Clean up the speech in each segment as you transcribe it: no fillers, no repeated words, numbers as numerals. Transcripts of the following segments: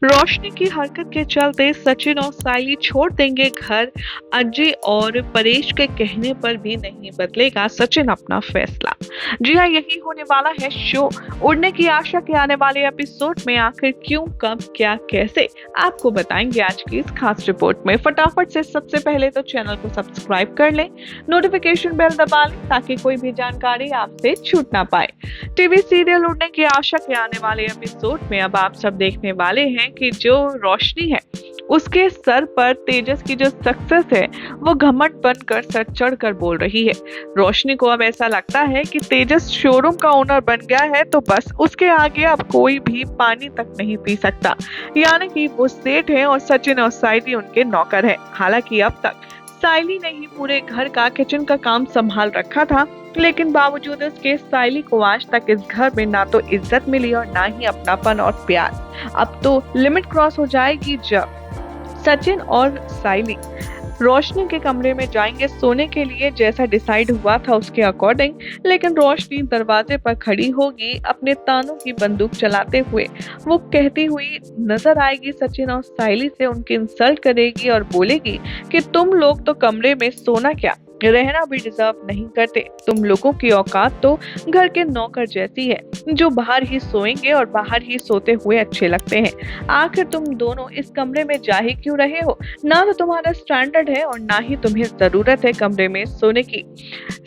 रोशनी की हरकत के चलते सचिन और साइली छोड़ देंगे घर। अजय और परेश के कहने पर भी नहीं बदलेगा सचिन अपना फैसला। जी हाँ, यही होने वाला है शो उड़ने की आशा के आने वाले एपिसोड में। आखिर क्यों, कब, क्या, कैसे, आपको बताएंगे आज की इस खास रिपोर्ट में। फटाफट से सबसे पहले तो चैनल को सब्सक्राइब कर लें, नोटिफिकेशन बेल दबा लें ताकि कोई भी जानकारी आपसे छूट ना पाए। टीवी सीरियल उड़ने की आशा के आने वाले एपिसोड में अब आप सब देखने वाले हैं कि जो रोशनी है उसके सर पर तेजस की जो सक्सेस है वो घमंड बनकर सर चढ़कर बोल रही है। रोशनी को अब ऐसा लगता है कि तेजस शोरूम का ओनर बन गया है तो बस उसके आगे अब कोई भी पानी तक नहीं पी सकता, यानी कि वो सेठ है और सचिन और साइली उनके नौकर है। हालांकि अब तक साइली ने ही पूरे घर का किचन का काम संभाल रखा था, लेकिन बावजूद इसके साइली को आज तक इस घर में ना तो इज्जत मिली और ना ही अपनापन और प्यार। अब तो लिमिट क्रॉस हो जाएगी जब सचिन और साइली रोशनी के कमरे में जाएंगे सोने के लिए, जैसा डिसाइड हुआ था उसके अकॉर्डिंग। लेकिन रोशनी दरवाजे पर खड़ी होगी अपने तानों की बंदूक चलाते हुए। वो कहती हुई नजर आएगी सचिन और साइली से, उनकी इंसल्ट करेगी और बोलेगी कि तुम लोग तो कमरे में सोना क्या, रहना भी डिजर्व नहीं करते। तुम लोगों की औकात तो घर के नौकर जैसी है जो बाहर ही सोएंगे और बाहर ही सोते हुए अच्छे लगते हैं। आखिर तुम दोनों इस कमरे में जा ही क्यों रहे हो? ना तो तुम्हारा स्टैंडर्ड है और ना ही तुम्हें जरूरत है कमरे में सोने की।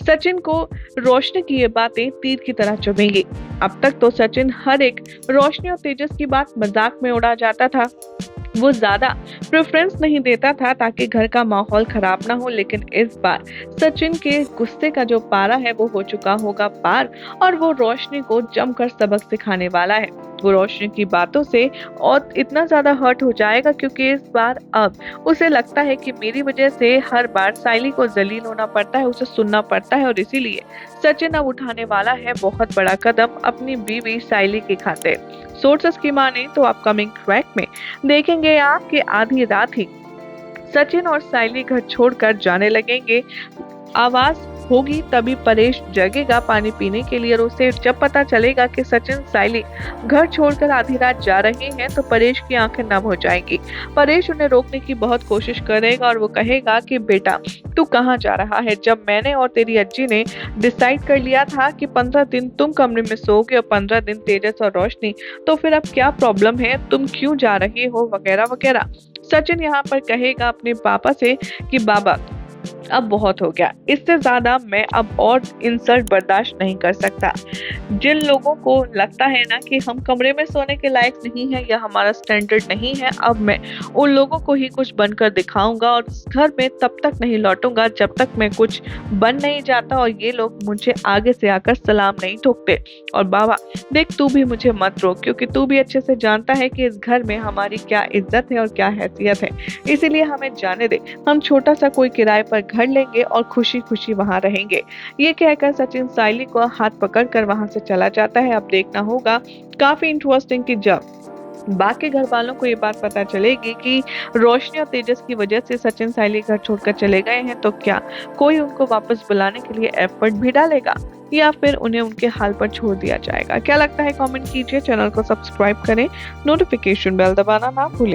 सचिन को रोशनी की ये बातें तीर की तरह चुभेंगी। अब तक तो सचिन हर एक रोशनी और तेजस की बात मजाक में उड़ा जाता था, वो ज्यादा प्रेफरेंस नहीं देता था ताकि घर का माहौल खराब ना हो। लेकिन इस बार सचिन के गुस्से का जो पारा है वो हो चुका होगा पार और वो रोशनी को जमकर सबक सिखाने वाला है। वो रोशनी की बातों से और इतना ज्यादा हर्ट हो जाएगा क्योंकि इस बार अब उसे लगता है कि मेरी वजह से हर बार साइली को जलील होना पड़ता है, उसे सुनना पड़ता है और इसीलिए सचिन अब उठाने वाला है बहुत बड़ा कदम अपनी बीवी साइली के खातिर। सोर्सेस की माने तो अपकमिंग ट्रैक में देखेंगे आप कि आधी रात ही सचिन और साइली घर छोड़कर जाने लगेंगे। आवाज होगी तभी परेश जगेगा पानी पीने के लिए और उसे जब पता चलेगा कि सचिन साइली घर छोड़कर आधी रात जा रहे हैं तो परेश की आंखें नम हो जाएंगी। परेश उन्हें रोकने की बहुत कोशिश करेगा और वो कहेगा कि बेटा तू कहाँ जा रहा है? जब मैंने और तेरी अज्जी ने डिसाइड कर लिया था कि 15 दिन तुम कमरे में सोओगे और 15 दिन तेजस और रोशनी, तो फिर अब क्या प्रॉब्लम है? तुम क्यों जा रहे हो? वगैरह वगैरह। सचिन यहाँ पर कहेगा अपने पापा से कि बाबा अब बहुत हो गया, इससे ज्यादा मैं अब और इंसल्ट बर्दाश्त नहीं कर सकता। जिन लोगों को लगता है ना कि हम कमरे में सोने के लायक नहीं है या हमारा स्टैंडर्ड नहीं है, अब मैं उन लोगों को ही कुछ बनकर दिखाऊंगा और इस घर में तब तक नहीं लौटूंगा जब तक मैं कुछ बन नहीं जाता और ये लोग मुझे आगे से आकर सलाम नहीं ठोकते। और बाबा देख, तू भी मुझे मत रोक क्योंकि तू भी अच्छे से जानता है कि इस घर में हमारी क्या इज्जत है और क्या हैसियत है, इसीलिए हमें जाने दे। हम छोटा सा कोई किराए पर घर लेंगे और खुशी खुशी वहां रहेंगे। ये कहकर सचिन साइली को हाथ पकड़कर वहां से चला जाता है। अब देखना होगा काफी इंटरेस्टिंग कि जब बाकी घर वालों को ये बात पता चलेगी कि रोशनी और तेजस की वजह से सचिन साइली घर छोड़कर चले गए हैं तो क्या कोई उनको वापस बुलाने के लिए एफर्ट भी डालेगा या फिर उन्हें उनके हाल पर छोड़ दिया जाएगा? क्या लगता है कमेंट कीजिए, चैनल को सब्सक्राइब करें, नोटिफिकेशन बेल दबाना ना भूलें।